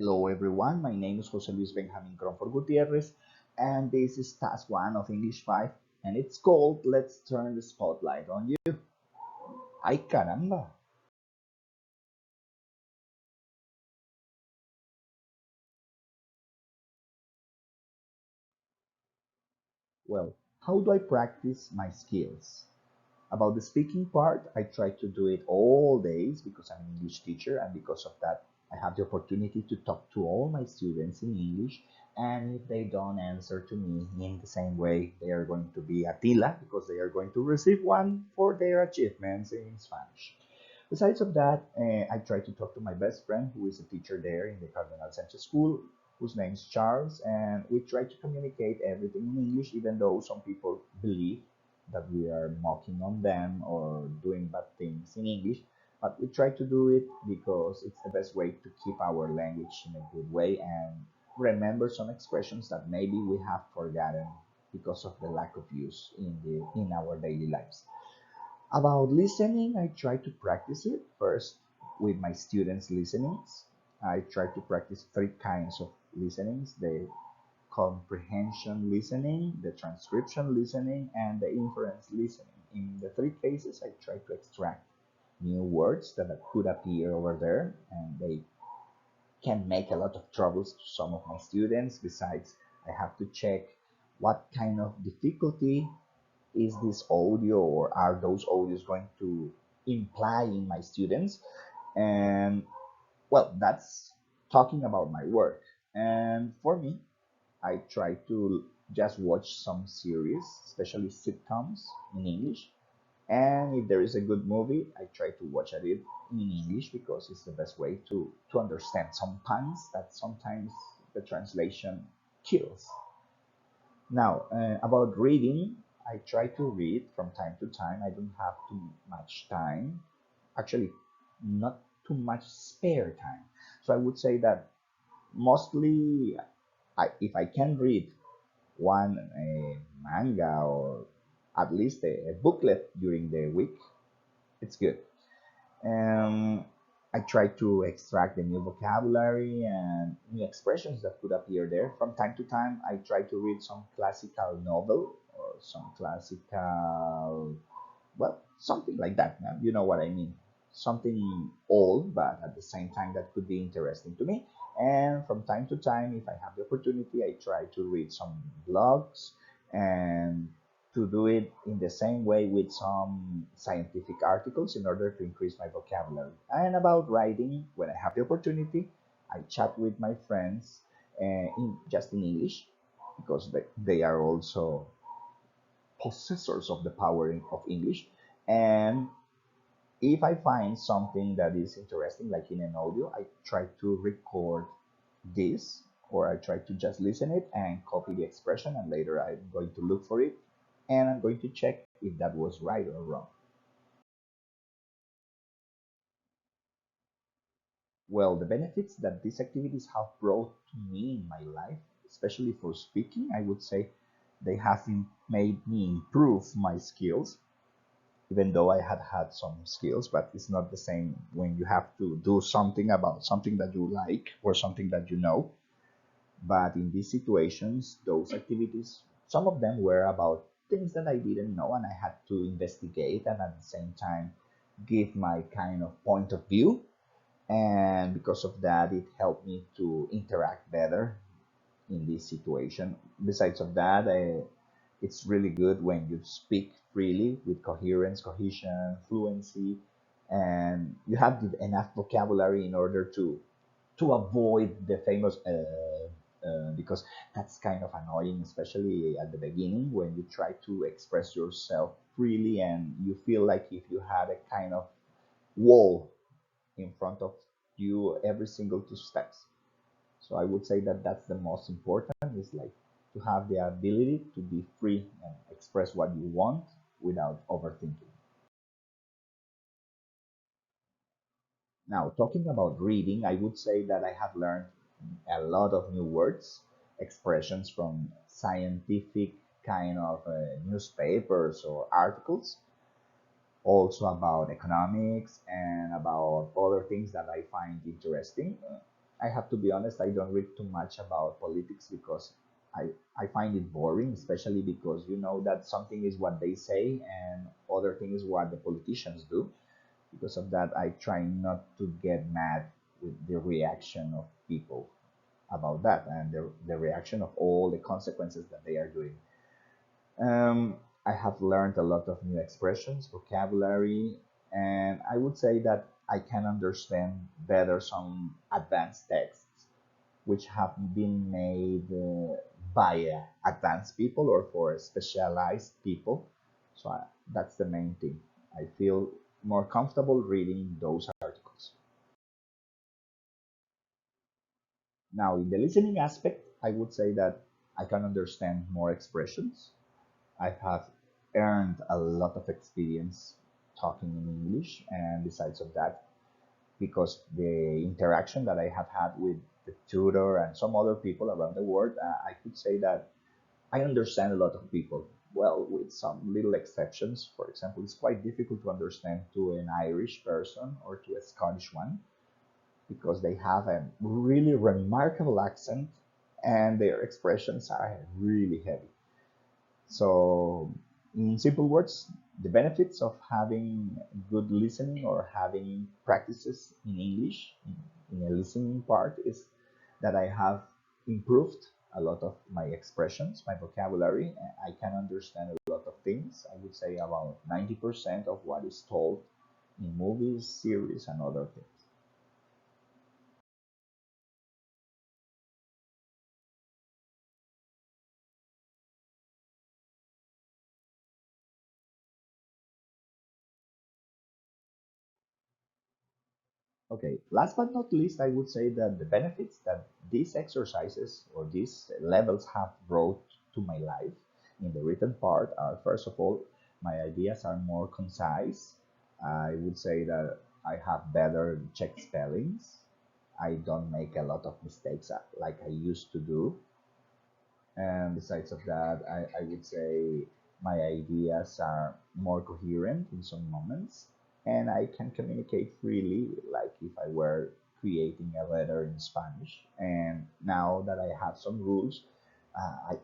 Hello everyone, my name is Jose Luis Benjamin Cronford Gutierrez, and this is task 1 of English 5, and it's called Let's Turn the Spotlight on You. ¡Ay caramba! Well, how do I practice my skills? About the speaking part, I try to do it all days because I'm an English teacher, and because of that, I have the opportunity to talk to all my students in English. And if they don't answer to me in the same way, they are going to be a tila because they are going to receive one for their achievements in Spanish. Besides of that, I try to talk to my best friend who is a teacher there in the Cardinal Sanchez School, whose name is Charles, and we try to communicate everything in English, even though some people believe that we are mocking on them or doing bad things in English. But we try to do it because it's the best way to keep our language in a good way and remember some expressions that maybe we have forgotten because of the lack of use in our daily lives. About listening, I try to practice it first with my students' listenings. I try to practice three kinds of listenings: the comprehension listening, the transcription listening, and the inference listening. In the three cases, I try to extract new words that could appear over there, and they can make a lot of troubles to some of my students. Besides, I have to check what kind of difficulty is this audio or are those audios going to imply in my students. And well, that's talking about my work. And for me, I try to just watch some series, especially sitcoms in English. And if there is a good movie, I try to watch it in English because it's the best way to understand some puns that sometimes the translation kills. Now, about reading, I try to read from time to time. I don't have too much time. Actually, not too much spare time. So I would say that mostly, if I can read one manga or at least a booklet during the week, it's good. Um, I try to extract the new vocabulary and new expressions that could appear there. From time to time, I try to read some classical novel or some classical, well, something like that. You know what I mean? Something old, but at the same time that could be interesting to me. And from time to time, if I have the opportunity, I try to read some blogs and to do it in the same way with some scientific articles in order to increase my vocabulary. And about writing, when I have the opportunity, I chat with my friends just in English because they are also possessors of the power of English. And if I find something that is interesting, like in an audio, I try to record this or I try to just listen it and copy the expression, and later I'm going to look for it and I'm going to check if that was right or wrong. Well, the benefits that these activities have brought to me in my life, especially for speaking, I would say they have made me improve my skills, even though I had had some skills, but it's not the same when you have to do something about something that you like or something that you know. But in these situations, those activities, some of them were about things that I didn't know and I had to investigate and at the same time give my kind of point of view. And because of that, it helped me to interact better in this situation. Besides of that, it's really good when you speak freely with coherence, cohesion, fluency, and you have enough vocabulary in order to avoid the famous because that's kind of annoying, especially at the beginning when you try to express yourself freely and you feel like if you had a kind of wall in front of you every single two steps. So I would say that that's the most important is like to have the ability to be free and express what you want without overthinking. Now, talking about reading, I would say that I have learned a lot of new words, expressions from scientific kind of newspapers or articles, also about economics and about other things that I find interesting. I have to be honest, I don't read too much about politics because I find it boring, especially because you know that something is what they say and other thing is what the politicians do. Because of that, I try not to get mad with the reaction of people about that and the reaction of all the consequences that they are doing. Um, I have learned a lot of new expressions, vocabulary, and I would say that I can understand better some advanced texts which have been made by advanced people or for specialized people. So that's the main thing. I feel more comfortable reading those articles. Now, in the listening aspect, I would say that I can understand more expressions. I have earned a lot of experience talking in English, and besides of that, because the interaction that I have had with the tutor and some other people around the world, I could say that I understand a lot of people. Well, with some little exceptions. For example, it's quite difficult to understand to an Irish person or to a Scottish one because they have a really remarkable accent and their expressions are really heavy. So, in simple words, the benefits of having good listening or having practices in English in a listening part is that I have improved a lot of my expressions, my vocabulary. I can understand a lot of things. I would say about 90% of what is told in movies, series, and other things. Okay, last but not least, I would say that the benefits that these exercises or these levels have brought to my life in the written part are, first of all, my ideas are more concise. I would say that I have better check spellings. I don't make a lot of mistakes like I used to do. And besides of that, I would say my ideas are more coherent in some moments, and I can communicate freely, like if I were creating a letter in Spanish. And now that I have some rules,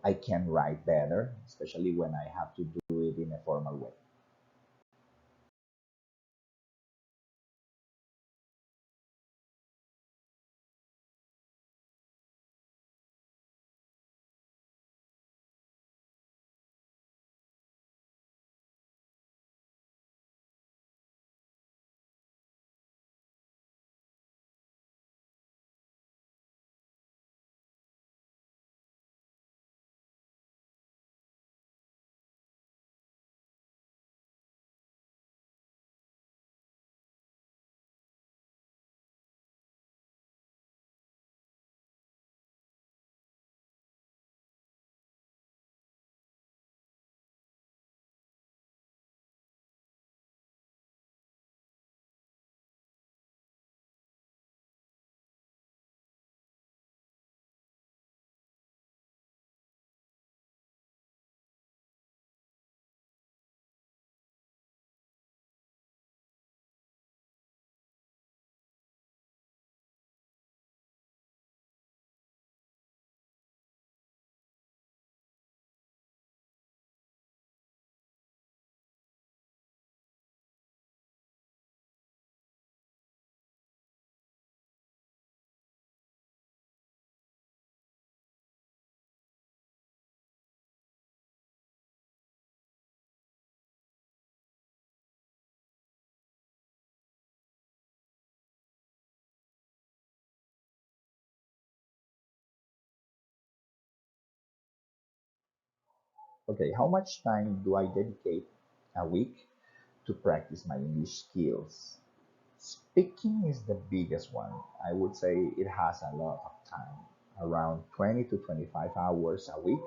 I can write better, especially when I have to do it in a formal way. Okay, how much time do I dedicate a week to practice my English skills? Speaking is the biggest one. I would say it has a lot of time, around 20 to 25 hours a week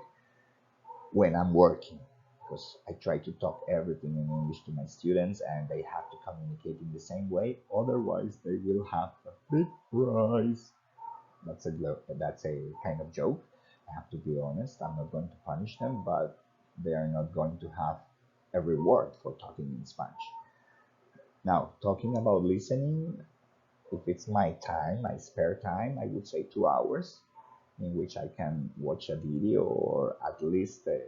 when I'm working, because I try to talk everything in English to my students and they have to communicate in the same way. Otherwise, they will have a big prize. That's a kind of joke. I have to be honest. I'm not going to punish them, but they are not going to have a reward for talking in Spanish. Now, talking about listening, If it's my time, my spare time, I would say 2 hours in which I can watch a video or at least a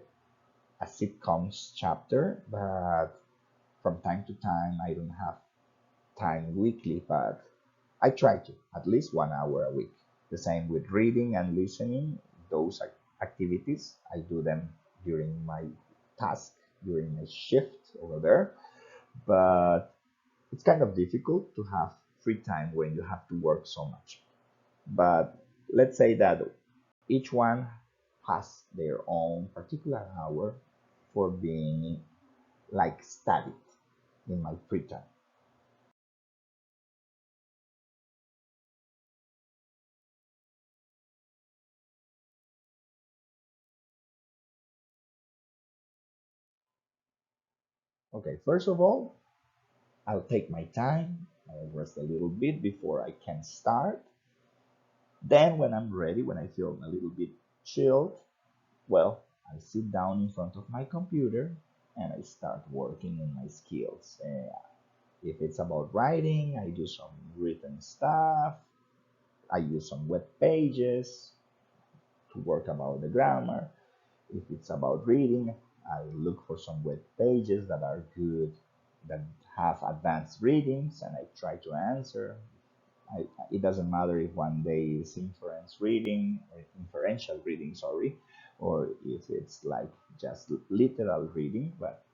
sitcoms chapter. But from time to time, I don't have time weekly, but I try to at least 1 hour a week. The same with reading and listening. Those activities, I do them during my task, during my shift over there. But it's kind of difficult to have free time when you have to work so much. But let's say that each one has their own particular hour for being like studied in my free time. Okay, first of all, I'll take my time, I'll rest a little bit before I can start. Then, when I'm ready, when I feel a little bit chilled, well, I sit down in front of my computer and I start working on my skills. If it's about writing, I do some written stuff. I use some web pages to work about the grammar. If it's about reading, I look for some web pages that are good, that have advanced readings, and I try to answer. It doesn't matter if one day is inferential reading, sorry, or if it's like just literal reading, but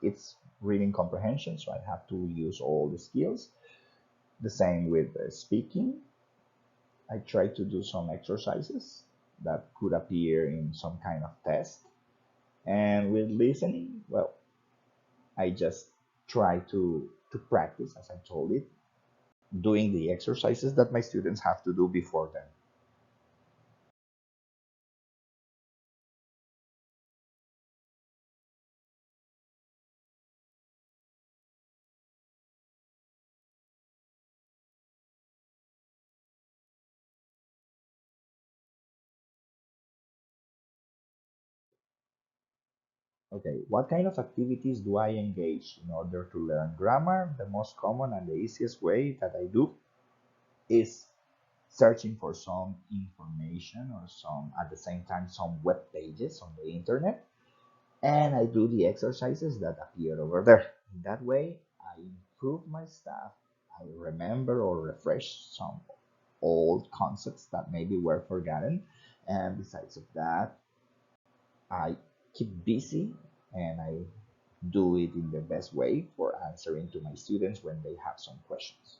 it's reading comprehension, so I have to use all the skills. The same with speaking. I try to do some exercises that could appear in some kind of test. And with listening, well, I just try to practice, as I told it, doing the exercises that my students have to do before them. Okay, what kind of activities do I engage in order to learn grammar? The most common and the easiest way that I do is searching for some information or some, at the same time, some web pages on the internet, and I do the exercises that appear over there. In that way, I improve my stuff. I remember or refresh some old concepts that maybe were forgotten. And besides of that, I keep busy and I do it in the best way for answering to my students when they have some questions.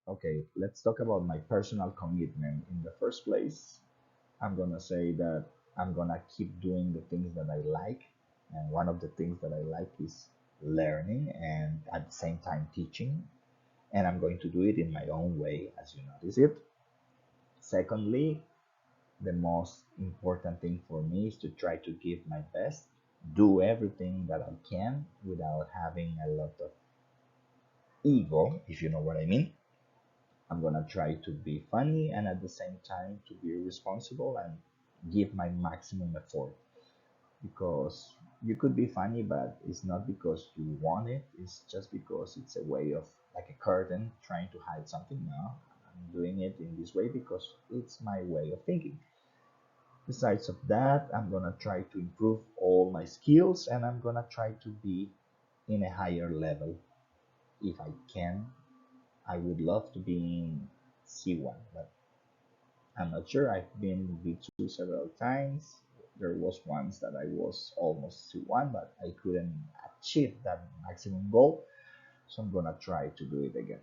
Okay, let's talk about my personal commitment. In the first place, I'm gonna say that I'm gonna keep doing the things that I like. And one of the things that I like is learning and at the same time teaching. And I'm going to do it in my own way, as you notice it. Secondly, the most important thing for me is to try to give my best, do everything that I can without having a lot of ego, if you know what I mean. I'm gonna try to be funny and at the same time to be responsible and give my maximum effort, because you could be funny, but it's not because you want it, it's just because it's a way of, like a curtain trying to hide something. No, I'm doing it in this way because it's my way of thinking. Besides of that, I'm gonna try to improve all my skills and I'm gonna try to be in a higher level if I can. I would love to be in C1, but I'm not sure. I've been B2 several times. There was once that I was almost C1, but I couldn't achieve that maximum goal. So I'm gonna try to do it again.